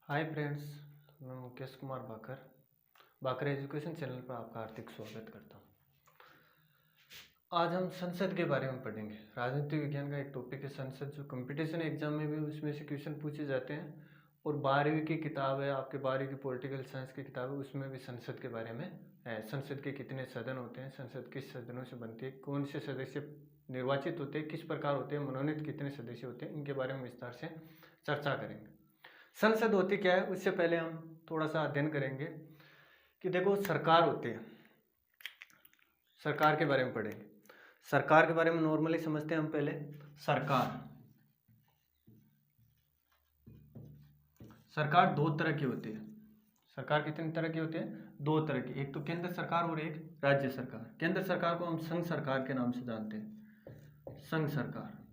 Hi friends, मैं मुकेश कुमार बाकर education channel पर आपका हार्दिक स्वागत करता हूँ। आज हम संसद के बारे में पढ़ेंगे। राजनीति विज्ञान का एक टॉपिक है संसद, जो कंपटीशन एग्जाम में भी उसमें से क्वेश्चन पूछे जाते हैं। और 12वीं की किताब है, आपके 12वीं की पॉलिटिकल साइंस की किताब है, उसमें भी संसद के बारे में है। संसद के कितने सदन होते हैं, संसद किस सदनों से बनती है, कौन से सदस्य निर्वाचित होते हैं, किस प्रकार होते हैं, मनोनीत कितने सदस्य होते हैं, इनके बारे में विस्तार से चर्चा करेंगे। संसद होती क्या है, उससे पहले हम थोड़ा सा अध्ययन करेंगे कि देखो सरकार होती है, सरकार के बारे में पढ़ेंगे। सरकार के बारे में नॉर्मली समझते हैं हम पहले। सरकार दो तरह की होती है। सरकार कितनी तरह की होती है? दो तरह की। एक तो केंद्र सरकार और एक राज्य सरकार। केंद्र सरकार को हम संघ सरकार के नाम से जानते हैं, संघ सरकार।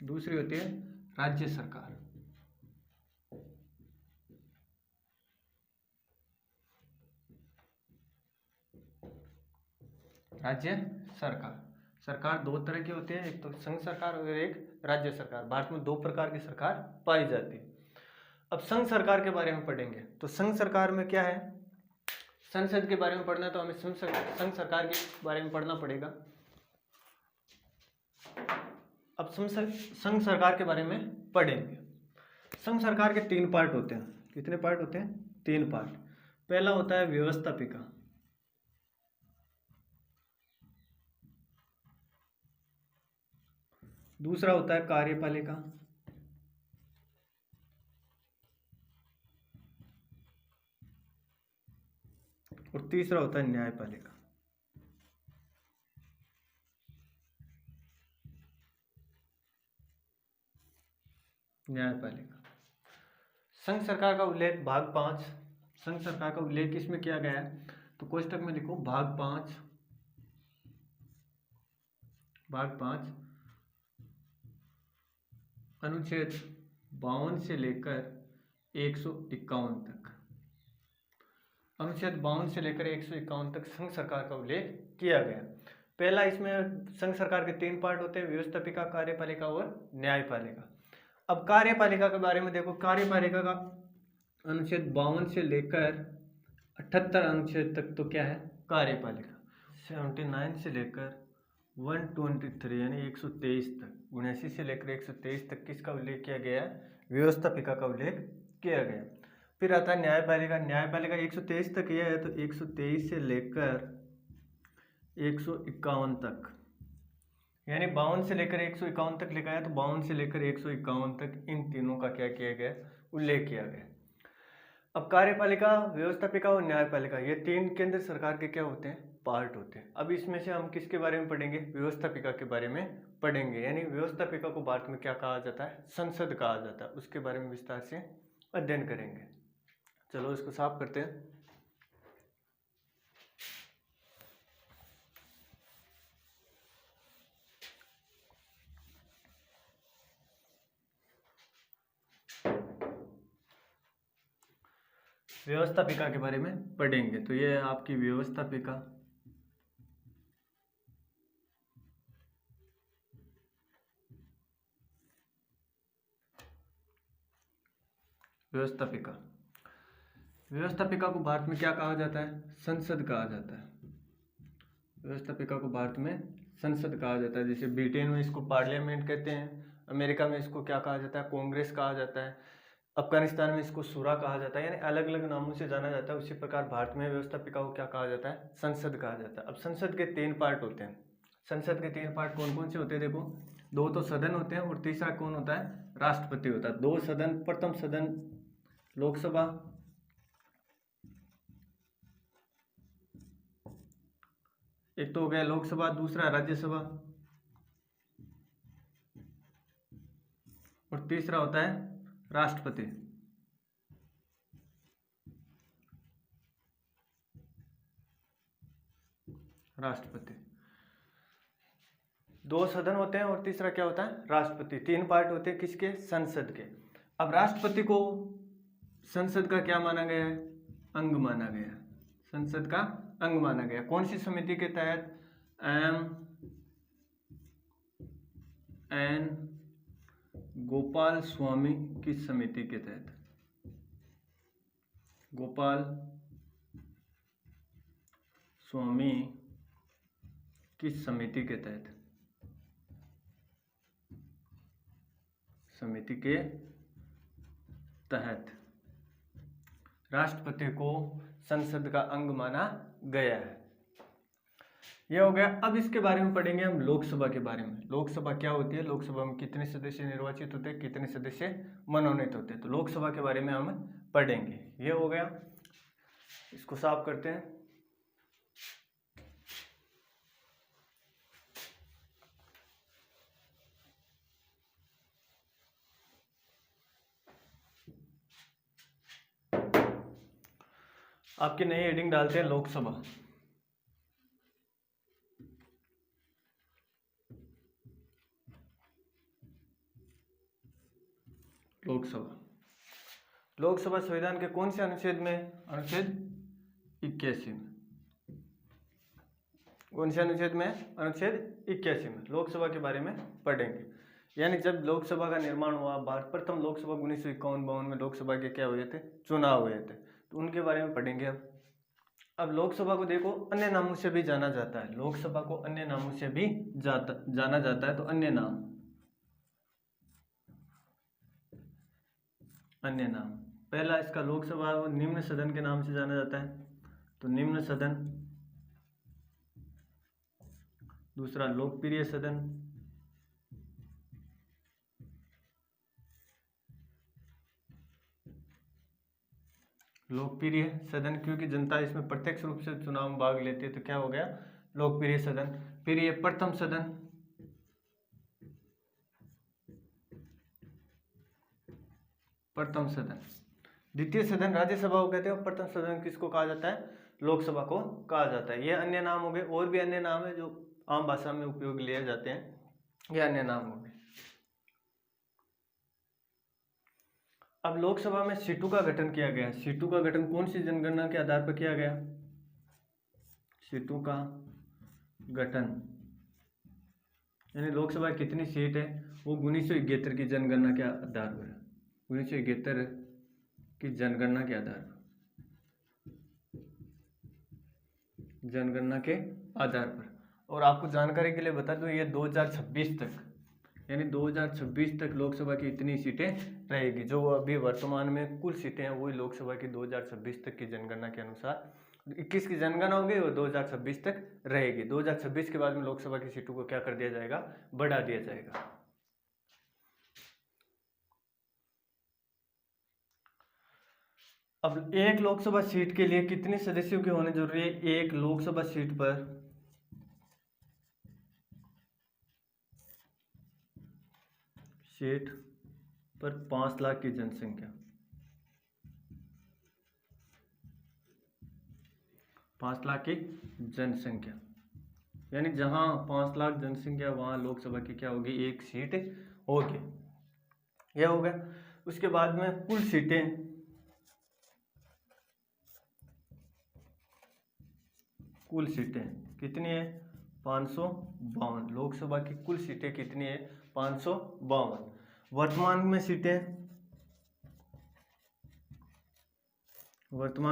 दूसरी होती है राज्य सरकार। राज्य सरकार। सरकार दो तरह की होती है, एक तो संघ सरकार और एक राज्य सरकार। भारत में दो प्रकार की सरकार पाई जाती है। अब संघ सरकार के बारे में पढ़ेंगे। तो संघ सरकार में क्या है, संसद के बारे में पढ़ना है तो हमें संघ सरकार के बारे में पढ़ना पड़ेगा। अब संघ सरकार के बारे में पढ़ेंगे। संघ सरकार के तीन पार्ट होते हैं। कितने पार्ट होते हैं? तीन पार्ट। पहला होता है व्यवस्थापिका, दूसरा होता है कार्यपालिका, और तीसरा होता है न्यायपालिका। न्यायपालिका। संघ सरकार का उल्लेख भाग 5, संघ सरकार का उल्लेख इसमें किया गया है। तो कोष्टक में लिखो भाग 5, अनुच्छेद 52 से लेकर 151 तक। अनुच्छेद 52 से लेकर 151 तक संघ सरकार का उल्लेख किया गया। पहला, इसमें संघ सरकार के तीन पार्ट होते हैं, व्यवस्थापिका, कार्यपालिका और न्यायपालिका। अब कार्यपालिका के बारे में देखो। कार्यपालिका का अनुच्छेद 52 से लेकर 78 अनुच्छेद तक तो क्या है? कार्यपालिका। 79 से लेकर 123 यानी 123 तक, 79 से लेकर 123 तक किसका उल्लेख किया गया है? व्यवस्थापिका का उल्लेख किया गया। फिर आता है न्यायपालिका। न्यायपालिका 123 तक यह है, तो 123 से लेकर 151 तक, यानी 52 से लेकर 151 तक लिखा है, तो 52 से लेकर 151 तक इन तीनों का क्या किया गया? उल्लेख किया गया। अब कार्यपालिका, व्यवस्थापिका और न्यायपालिका, ये तीन केंद्र सरकार के क्या होते हैं? पार्ट होते हैं। अब इसमें से हम किसके बारे में पढ़ेंगे? व्यवस्थापिका के बारे में पढ़ेंगे। यानी व्यवस्थापिका को भारत में क्या कहा जाता है? संसद कहा जाता है। उसके बारे में विस्तार से अध्ययन करेंगे। चलो इसको साफ करते हैं। व्यवस्थापिका के बारे में पढ़ेंगे। तो ये है आपकी व्यवस्थापिका। व्यवस्थापिका, व्यवस्थापिका को भारत में क्या कहा जाता है? संसद कहा जाता है। व्यवस्थापिका को भारत में संसद कहा जाता है। जैसे ब्रिटेन में इसको पार्लियामेंट कहते हैं, अमेरिका में इसको क्या कहा जाता है? कांग्रेस कहा जाता है, अफगानिस्तान में इसको सूरा कहा जाता है, यानी अलग अलग नामों से जाना जाता है। उसी प्रकार भारत में व्यवस्थापिका को क्या कहा जाता है? संसद कहा जाता है। अब संसद के तीन पार्ट होते हैं। संसद के तीन पार्ट कौन कौन से होते हैं? देखो, दो तो सदन होते हैं और तीसरा कौन होता है? राष्ट्रपति होता है। दो सदन, प्रथम सदन लोकसभा, एक तो हो गया लोकसभा, दूसरा राज्यसभा, और तीसरा होता है राष्ट्रपति। राष्ट्रपति, दो सदन होते हैं और तीसरा क्या होता है? राष्ट्रपति। तीन पार्ट होते हैं किसके? संसद के। अब राष्ट्रपति को संसद का क्या माना गया है? अंग माना गया। संसद का अंग माना गया। कौन सी समिति के तहत? MND गोपाल स्वामी किस समिति के तहत? गोपाल स्वामी किस समिति के तहत? समिति के तहत राष्ट्रपति को संसद का अंग माना गया है। यह हो गया। अब इसके बारे में पढ़ेंगे हम लोकसभा के बारे में। लोकसभा क्या होती है, लोकसभा में कितने सदस्य निर्वाचित होते हैं, कितने सदस्य मनोनीत होते हैं, तो लोकसभा के बारे में हम पढ़ेंगे। यह हो गया। इसको साफ करते हैं। आपकी नई हेडिंग डालते हैं लोकसभा। लोकसभा संविधान के कौन से अनुच्छेद में? अनुच्छेद 81 में। कौन से अनुच्छेद में? अनुच्छेद 81 में लोकसभा के बारे में पढ़ेंगे। यानी जब लोकसभा का निर्माण हुआ, भारत प्रथम लोकसभा 1951-52 में लोकसभा के क्या हुए थे? चुनाव हुए थे, तो उनके बारे में पढ़ेंगे। अब लोकसभा को देखो अन्य नामों से भी जाना जाता है। लोकसभा को अन्य नामों से भी जाना जाता है। तो अन्य नाम पहला इसका लोकसभा निम्न सदन के नाम से जाना जाता है, तो निम्न सदन। दूसरा लोकप्रिय सदन। लोकप्रिय सदन क्योंकि जनता इसमें प्रत्यक्ष रूप से चुनाव में भाग लेती है, तो क्या हो गया? लोकप्रिय सदन। फिर ये प्रथम सदन। प्रथम सदन। द्वितीय सदन राज्यसभा को कहते हैं। प्रथम सदन किसको कहा जाता है? लोकसभा को कहा जाता है। ये अन्य नाम हो गए। और भी अन्य नाम है जो आम भाषा में उपयोग लिए जाते हैं, ये अन्य नाम हो गए। अब लोकसभा में सीटों का गठन किया गया। सीटों का गठन कौन सी जनगणना के आधार पर किया गया? सीटों का गठन यानी लोकसभा कितनी सीट है वो 1971 की जनगणना के आधार पर, 1971 की जनगणना के आधार पर, जनगणना के आधार पर। और आपको जानकारी के लिए बता दूं, ये 2026 तक यानी 2026 तक लोकसभा की इतनी सीटें रहेगी। जो अभी वर्तमान में कुल सीटें हैं वही लोकसभा की 2026 तक की जनगणना के अनुसार 21 की जनगणना होगी, वो 2026 तक रहेगी। 2026 के बाद में लोकसभा की सीटों को क्या कर दिया जाएगा? बढ़ा दिया जाएगा। अब एक लोकसभा सीट के लिए कितने सदस्यों के होने जरूरी है? एक लोकसभा सीट पर 5 लाख की जनसंख्या, 5 लाख की जनसंख्या यानी जहां 5 लाख जनसंख्या वहां लोकसभा की क्या होगी? एक सीट होगी। यह हो गया। उसके बाद में कुल सीटें कितनी है? 552। लोकसभा की कुल सीटें कितनी है? 552। वर्तमान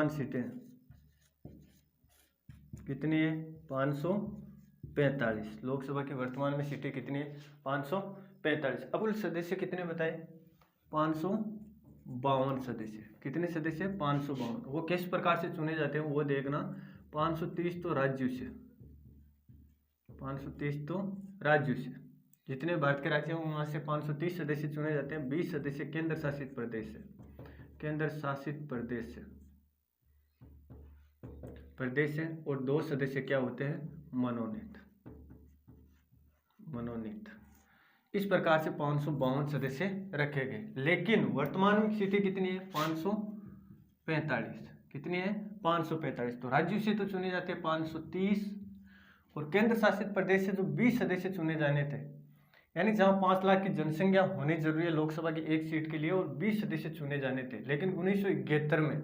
सीटें कितनी है? 545। लोकसभा की वर्तमान में सीटें कितनी है? 545। अब कुल सदस्य कितने बताए? 552 सदस्य। कितने सदस्य? 552। वो किस प्रकार से चुने जाते हैं वो देखना। 530 तो राज्यों से, 530 तो राज्यों से, जितने भारत के राज्य हैं वहां से 530 सदस्य चुने जाते हैं। 20 सदस्य केंद्र शासित प्रदेश से, है और 2 सदस्य क्या होते हैं? मनोनीत। इस प्रकार से 552 सदस्य रखे गए। लेकिन वर्तमान में सीटें कितनी है? 545। कितनी है? 545। तो राज्यों से तो चुने जाते हैं 530 और केंद्र शासित प्रदेश से जो 20 सदस्य चुने जाने थे, यानी जहां 5 लाख की जनसंख्या होनी जरूरी है लोकसभा की एक सीट के लिए और 20 सदस्य चुने जाने थे। लेकिन 1971 में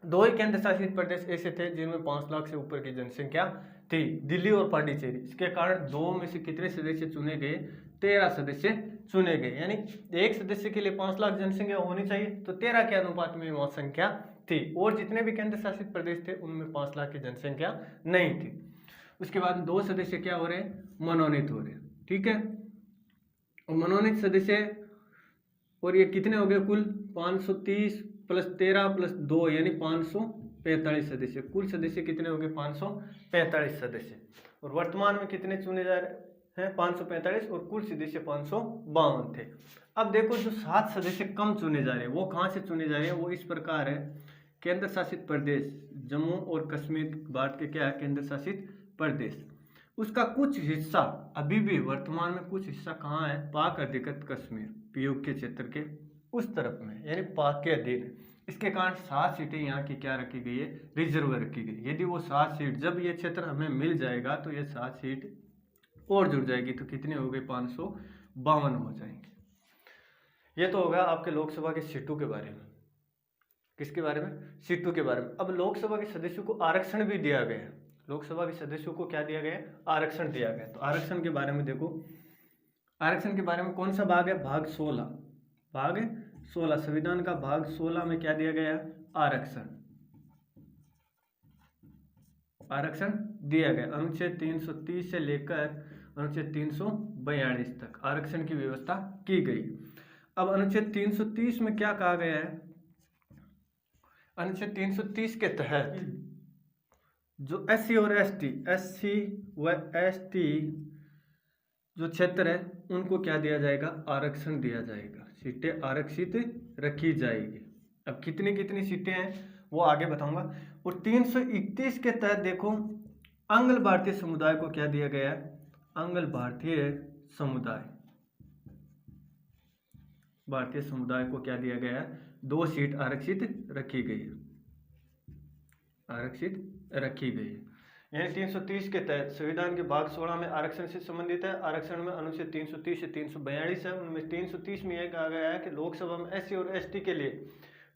2 ही केंद्र शासित प्रदेश ऐसे थे जिनमें 5 लाख से ऊपर की जनसंख्या थी, दिल्ली और पांडिचेरी। इसके कारण 2 में से कितने सदस्य चुने गए? 13 सदस्य चुने गए, यानी एक सदस्य के लिए 5 लाख जनसंख्या होनी चाहिए, तो 13 के अनुपात में वह संख्या थी, और जितने भी केंद्र शासित प्रदेश थे उनमें 5 लाख की जनसंख्या नहीं थी। उसके बाद 2 सदस्य क्या हो रहे हैं, मनोनीत हो रहे हैं, ठीक है। और मनोनीत सदस्य, और ये कितने हो गए कुल, 530 प्लस 13 प्लस 2 यानी 545 सदस्य, कुल सदस्य कितने हो गए, 545 सदस्य। और वर्तमान में कितने चुने जा रहे हैं, 545, और कुल सदस्य 552 थे। अब देखो जो 7 सदस्य कम चुने जा रहे हैं वो कहाँ से चुने जा रहे हैं, वो इस प्रकार है। केंद्र शासित प्रदेश जम्मू और कश्मीर भारत के क्या है, केंद्र शासित प्रदेश, उसका कुछ हिस्सा अभी भी वर्तमान में कुछ हिस्सा कहाँ है, पाक अधिकृत कश्मीर पीओके के क्षेत्र के उस तरफ में, यानी पाक के अधीन। इसके कारण 7 सीटें यहाँ की क्या रखी गई है, रिजर्व रखी गई। यदि वो 7 सीट, जब ये क्षेत्र हमें मिल जाएगा तो ये 7 सीट और जुड़ जाएगी, तो कितने हो गए, 552 हो जाएंगे। ये तो होगा आपके लोकसभा के सीटों के बारे में। किसके बारे में, सीटों के बारे में। अब लोकसभा के सदस्यों को आरक्षण भी दिया गया है, लोकसभा के सदस्यों को क्या दिया गया है, आरक्षण दिया गया। तो आरक्षण के बारे में देखो, आरक्षण के बारे में कौन सा भाग है, भाग 16, भाग 16 संविधान का भाग 16 में क्या दिया गया, आरक्षण, आरक्षण दिया गया। अनुच्छेद 330 से लेकर अनुच्छेद 342 तक आरक्षण की व्यवस्था की गई। अब अनुच्छेद 330 में क्या कहा गया है, अनुच्छेद 330 के तहत जो एससी और एसटी, एससी व एसटी जो क्षेत्र है उनको क्या दिया जाएगा, आरक्षण दिया जाएगा, सीटें आरक्षित रखी जाएगी। अब कितनी कितनी सीटें हैं वो आगे बताऊंगा। और 331 के तहत देखो अंग्ल भारतीय समुदाय को क्या दिया गया है, अंग्ल भारतीय समुदाय, भारतीय समुदाय को क्या दिया गया है, 2 सीट आरक्षित रखी गई है, आरक्षित रखी गई है। यानी 330 के तहत संविधान के भाग 16 में आरक्षण से संबंधित है। आरक्षण में अनुच्छेद 330 से 342 है। उनमें 330 में यह कहा गया है कि लोकसभा में एससी और एसटी के लिए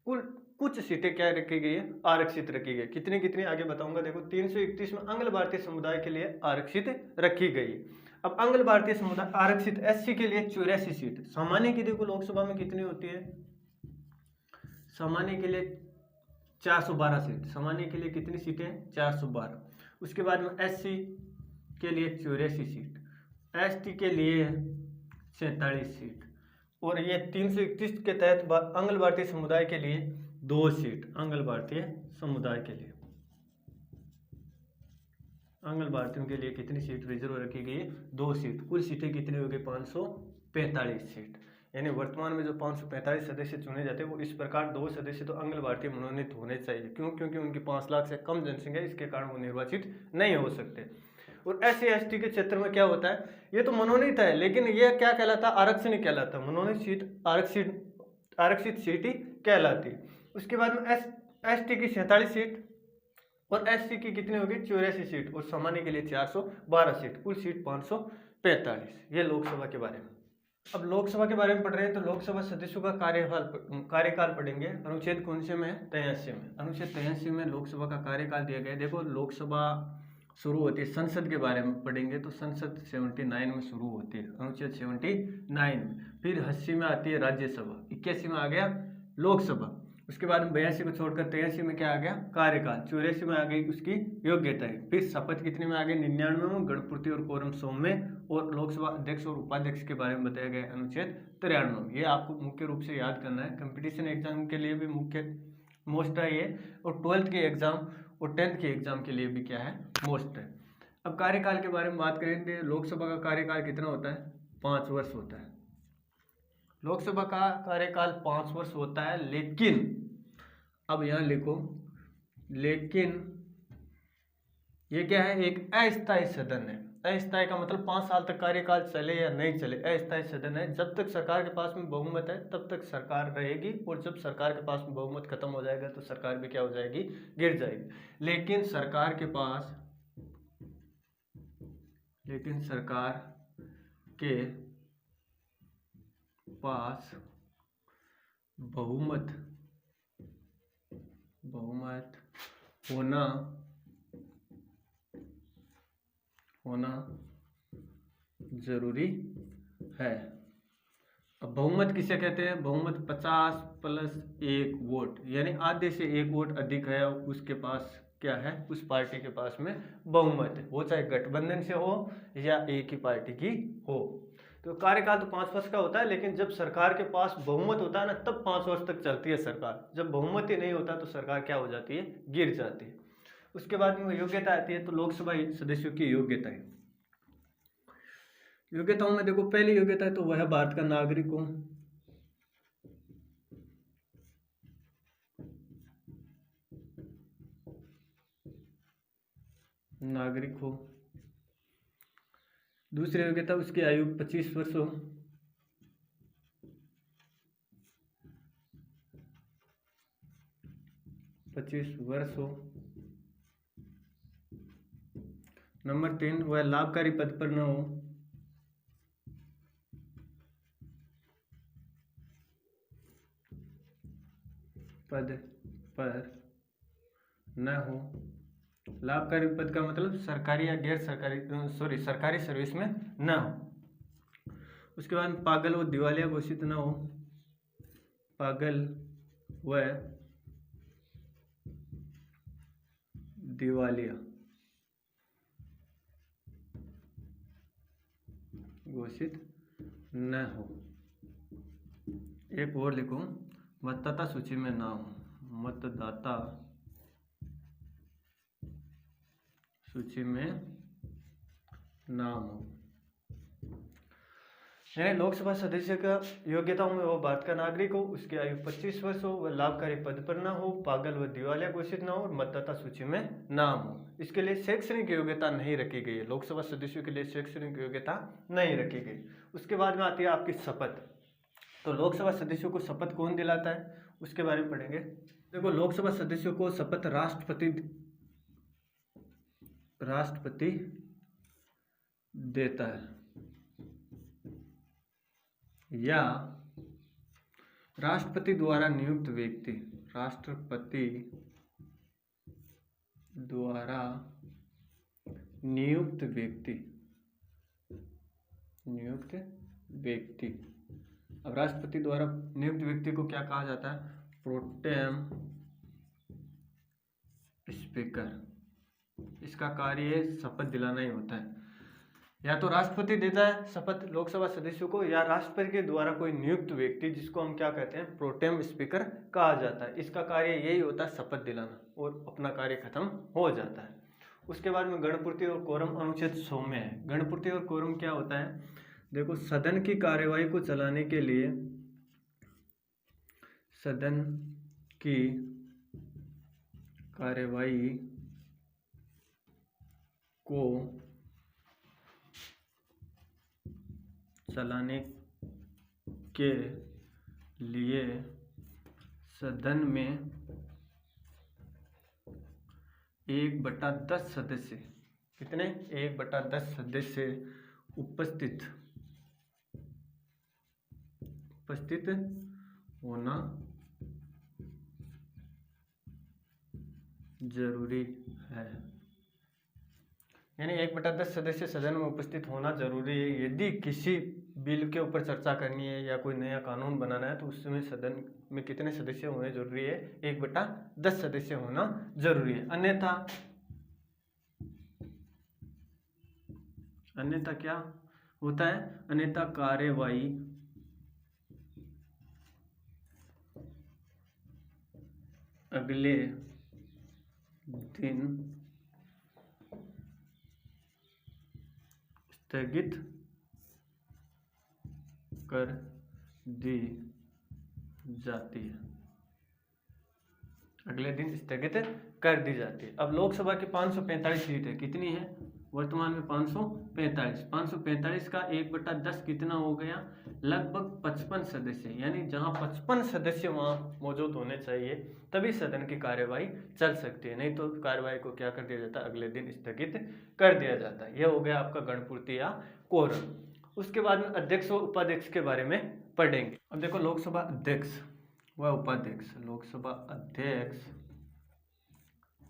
कुल कुछ सीटें क्या रखी गई है, आरक्षित रखी गई। कितनी कितनी आगे बताऊंगा। देखो 331 में अंग्ल भारतीय समुदाय के लिए आरक्षित रखी गई। अब अंग्ल भारतीय समुदाय आरक्षित एससी के लिए 84 सीट। सामान्य की देखो लोकसभा में कितनी होती है, सामान्य के लिए 412 सीट, सामान्य के लिए कितनी सीटें, 412। उसके बाद में एससी के लिए 84 सीट, एसटी के लिए 47 सीट, और ये 331 के तहत अंग्ल भारतीय समुदाय के लिए 2 सीट, अंग्ल भारतीय समुदाय के लिए, अंग्ल भारतीयों के लिए कितनी सीट रिजर्व रखी गई है, 2 सीट। कुल सीटें कितनी हो गई, 545 सीट। यानी वर्तमान में जो 545 सदस्य चुने जाते हैं वो इस प्रकार 2 सदस्य तो अंग्ल भारतीय मनोनीत होने चाहिए। क्यों, क्योंकि उनकी 5 लाख से कम जनसंख्या, इसके कारण वो निर्वाचित नहीं हो सकते। और एससी एसटी के क्षेत्र में क्या होता है, ये तो मनोनीत है लेकिन ये क्या कहलाता है, आरक्षण ही कहलाता है। मनोनीत सीट आरक्षित सीट ही कहलाती। उसके बाद में एसटी की 47 सीट और एससी की कितनी होगी, 84 सीट, और सामान्य के लिए 412 सीट, कुल सीट 545। ये लोकसभा के बारे में। अब लोकसभा के बारे में पढ़ रहे हैं तो लोकसभा सदस्यों का कार्यकाल पढ़ेंगे। अनुच्छेद कौन से में है, 83 में। अनुच्छेद 83 में लोकसभा का कार्यकाल दिया गया है। देखो लोकसभा शुरू होती है, संसद के बारे में पढ़ेंगे तो संसद 79 में शुरू होती है, अनुच्छेद 79 में। फिर 80 में आती है राज्यसभा, 81 में आ गया लोकसभा। उसके बाद में 82 को छोड़कर 83 में क्या आ गया, कार्यकाल। 84 में आ गई उसकी योग्यता है। फिर शपथ कितने में आ गई, 99 में, गणपूर्ति और कोरम 100 में, और लोकसभा अध्यक्ष और उपाध्यक्ष के बारे में बताया गया अनुच्छेद 93 में। ये आपको मुख्य रूप से याद करना है, कंपटीशन एग्जाम के लिए भी मुख्य मोस्ट है ये, और 12th के एग्जाम और 10th के एग्जाम के लिए भी क्या है, मोस्ट है। अब कार्यकाल के बारे में बात करें तो लोकसभा का कार्यकाल कितना होता है, 5 वर्ष होता है। लोकसभा का कार्यकाल 5 वर्ष होता है, लेकिन अब यहाँ लिखो, लेकिन ये क्या है, एक अस्थायी सदन है। अस्थायी का मतलब 5 साल तक कार्यकाल चले या नहीं चले, अस्थायी सदन है। जब तक सरकार के पास में बहुमत है तब तक सरकार रहेगी, और जब सरकार के पास में बहुमत खत्म हो जाएगा तो सरकार भी क्या हो जाएगी, गिर जाएगी। लेकिन सरकार के पास बहुमत होना जरूरी है। अब बहुमत किसे कहते हैं? बहुमत 50 प्लस 1 वोट, यानी आधे से 1 वोट अधिक है उसके पास क्या है, उस पार्टी के पास में बहुमत है, वो चाहे गठबंधन से हो या एक ही पार्टी की हो। तो कार्यकाल तो 5 वर्ष का होता है, लेकिन जब सरकार के पास बहुमत होता है ना, तब 5 वर्ष तक चलती है सरकार। जब बहुमत ही नहीं होता तो सरकार क्या हो जाती है, गिर जाती है। उसके बाद में योग्यता आती है, तो लोकसभा सदस्यों की योग्यताएं। योग्यताओं में देखो, पहली योग्यता है तो वह भारत का नागरिक हो। नागरिक हो। दूसरी योग्यता, उसकी आयु 25 वर्ष हो। नंबर 3, वह लाभकारी पद पर न हो। पद पर न हो। लाभकारी पद का मतलब सरकारी या गैर सरकारी सरकारी सर्विस में न हो। उसके बाद पागल व दिवालिया घोषित न हो। पागल व दिवालिया घोषित न हो। एक और लिखो, मतदाता सूची में ना हो। मतदाता सूची में ना हो। यानी लोकसभा सदस्य का योग्यताओं में वो भारत का नागरिक हो, उसकी आयु 25 वर्ष हो, वह लाभकारी पद पर ना हो, पागल व दिवालिया घोषित ना हो और मतदाता सूची में नाम हो। इसके लिए शैक्षणिक योग्यता नहीं रखी गई है, लोकसभा सदस्यों के लिए शैक्षणिक योग्यता नहीं रखी गई। उसके बाद में आती है आपकी शपथ। तो लोकसभा सदस्यों को शपथ कौन दिलाता है, उसके बारे में पढ़ेंगे। देखो, लोकसभा सदस्यों को शपथ राष्ट्रपति देता है, या राष्ट्रपति द्वारा नियुक्त व्यक्ति, राष्ट्रपति द्वारा नियुक्त व्यक्ति। अब राष्ट्रपति द्वारा नियुक्त व्यक्ति को क्या कहा जाता है, प्रोटेम स्पीकर। इसका कार्य शपथ दिलाना ही होता है। या तो राष्ट्रपति देता है शपथ लोकसभा सदस्यों को, या राष्ट्रपति के द्वारा कोई नियुक्त व्यक्ति, जिसको हम क्या कहते हैं, प्रोटेम स्पीकर कहा जाता है। इसका कार्य यही होता है, शपथ दिलाना, और अपना कार्य खत्म हो जाता है। उसके बाद में गणपूर्ति और कोरम अनुच्छेद 100 में है। गणपूर्ति और कोरम क्या होता है, देखो, सदन की कार्यवाही को चलाने के लिए, सदन की कार्यवाही को चलाने के लिए सदन में 1/10 सदस्य, कितने, 1/10 सदस्य उपस्थित होना जरूरी है। यानी 1/10 सदस्य सदन में उपस्थित होना जरूरी है। यदि किसी बिल के ऊपर चर्चा करनी है या कोई नया कानून बनाना है, तो उसमें सदन में कितने सदस्य होने जरूरी है, 1/10 सदस्य होना जरूरी है। अन्यथा क्या होता है, अन्यथा कार्यवाही अगले दिन स्थगित कर दी जाती है। अगले दिन स्थगित कर दी जाती है। अब लोकसभा की 545 सीट है, कितनी है वर्तमान में, 545। 545 का 1/10 कितना हो गया, लगभग 55 सदस्य। यानी जहां 55 सदस्य वहां मौजूद होने चाहिए, तभी सदन की कार्यवाही चल सकती है, नहीं तो कार्यवाही को क्या कर दिया जाता है, अगले दिन स्थगित कर दिया जाता है। यह हो गया आपका गणपूर्ति या कोरम। उसके बाद में अध्यक्ष और उपाध्यक्ष के बारे में पढ़ेंगे। अब देखो, लोकसभा अध्यक्ष व उपाध्यक्ष, लोकसभा अध्यक्ष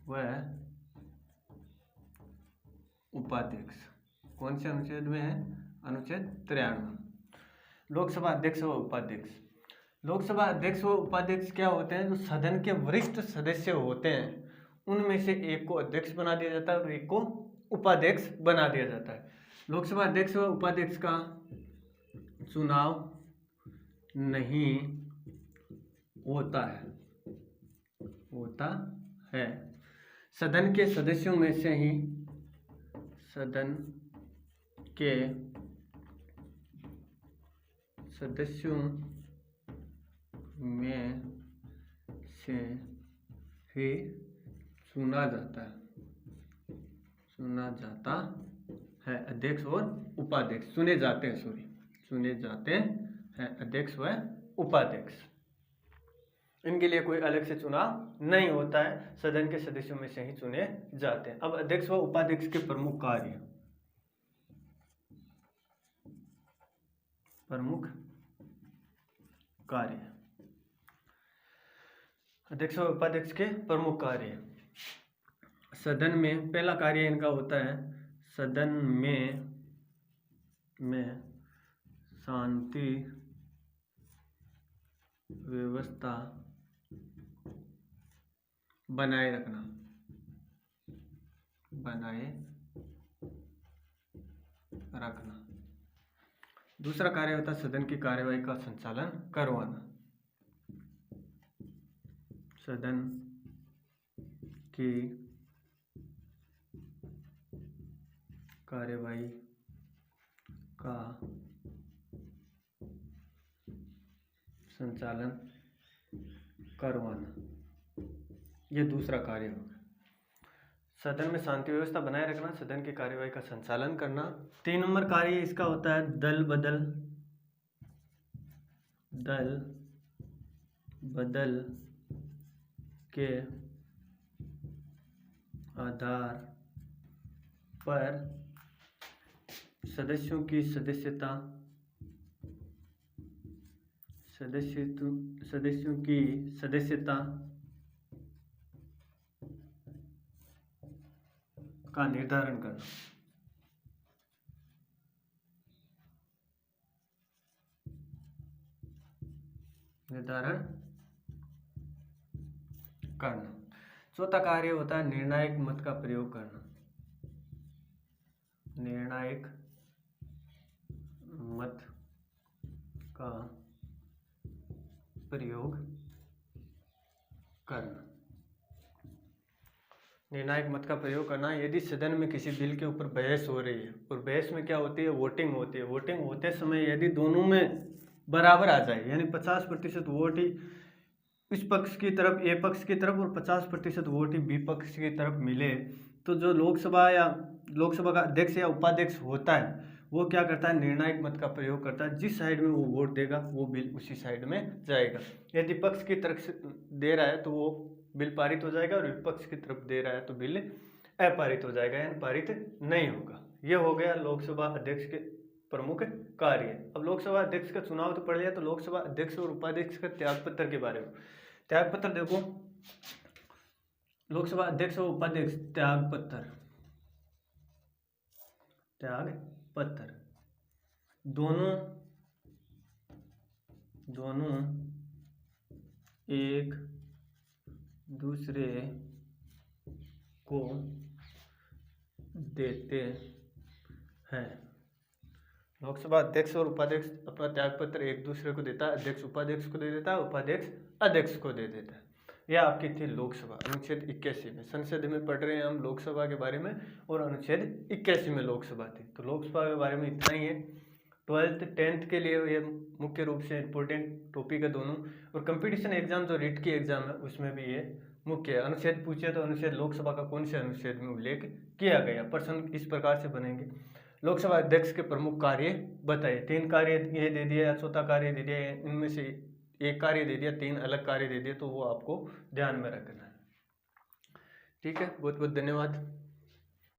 व उपाध्यक्ष कौन से अनुच्छेद में है, अनुच्छेद 93। लोकसभा अध्यक्ष व उपाध्यक्ष। लोकसभा अध्यक्ष व उपाध्यक्ष क्या होते हैं? जो सदन के वरिष्ठ सदस्य होते हैं उनमें से एक को अध्यक्ष बना दिया जाता है और एक को उपाध्यक्ष बना दिया जाता है। लोकसभा अध्यक्ष व उपाध्यक्ष का चुनाव नहीं होता है। सदन के सदस्यों में से ही सदन के सदस्यों में से ही चुना जाता है अध्यक्ष और उपाध्यक्ष। चुने जाते हैं अध्यक्ष व उपाध्यक्ष। इनके लिए कोई अलग से चुनाव नहीं होता है, सदन के सदस्यों में से ही चुने जाते हैं। अब अध्यक्ष व उपाध्यक्ष के प्रमुख कार्य अध्यक्ष व उपाध्यक्ष के प्रमुख कार्य। सदन में पहला कार्य इनका होता है सदन में शांति व्यवस्था बनाए रखना। दूसरा कार्य होता है सदन की कार्यवाही का संचालन करवाना। सदन की कार्यवाही का संचालन करवाना, यह दूसरा कार्य होगा। सदन में शांति व्यवस्था बनाए रखना, सदन की कार्यवाही का संचालन करना। 3 नंबर कार्य इसका होता है दल बदल के आधार पर सदस्यों की सदस्यता का निर्धारण करना। चौथा कार्य होता है निर्णायक मत का प्रयोग करना। निर्णायक मत का प्रयोग करना। निर्णायक मत का प्रयोग करना यदि सदन में किसी बिल के ऊपर बहस हो रही है और बहस में क्या होती है? वोटिंग होती है। वोटिंग होते समय यदि दोनों में बराबर आ जाए, यानी 50% वोट ही इस पक्ष की तरफ, ए पक्ष की तरफ, और 50% वोट ही बी पक्ष की तरफ मिले, तो जो लोकसभा का अध्यक्ष या उपाध्यक्ष होता है वो क्या करता है? निर्णायक मत का प्रयोग करता है। जिस साइड में वो वोट देगा वो बिल उसी साइड में जाएगा। यदि पक्ष की तरफ से दे रहा है तो वो बिल पारित हो जाएगा और विपक्ष की तरफ दे रहा है तो बिल अपारित हो जाएगा, यानी पारित नहीं होगा। यह हो गया लोकसभा अध्यक्ष के प्रमुख कार्य। अब लोकसभा अध्यक्ष का चुनाव तो पड़ लिया, तो लोकसभा अध्यक्ष और उपाध्यक्ष का त्यागपत्र के बारे में। त्यागपत्र देखो, लोकसभा अध्यक्ष और उपाध्यक्ष त्यागपत्र दोनों एक दूसरे को देते हैं। लोकसभा अध्यक्ष और उपाध्यक्ष अपना त्यागपत्र एक दूसरे को देता है। अध्यक्ष उपाध्यक्ष को दे देता है, उपाध्यक्ष अध्यक्ष को दे देता है। यह आपकी थी लोकसभा अनुच्छेद 81 में। संसद में पढ़ रहे हैं हम लोकसभा के बारे में और अनुच्छेद 81 में लोकसभा थी। तो लोकसभा के बारे में इतना ही है। 12th 10th के लिए ये मुख्य रूप से इम्पोर्टेंट टॉपिक है दोनों, और कंपटीशन एग्जाम जो रीट की एग्जाम है उसमें भी ये मुख्य है। अनुच्छेद पूछे तो अनुच्छेद लोकसभा का कौन से अनुच्छेद में उल्लेख किया गया, प्रश्न इस प्रकार से बनेंगे। लोकसभा अध्यक्ष के प्रमुख कार्य बताइए। 3 कार्य ये दे दिया या चौथा कार्य दे दिया, इनमें से एक कार्य दे दिया, 3 अलग कार्य दे दिए, तो वो आपको ध्यान में रखना है। ठीक है, बहुत बहुत धन्यवाद।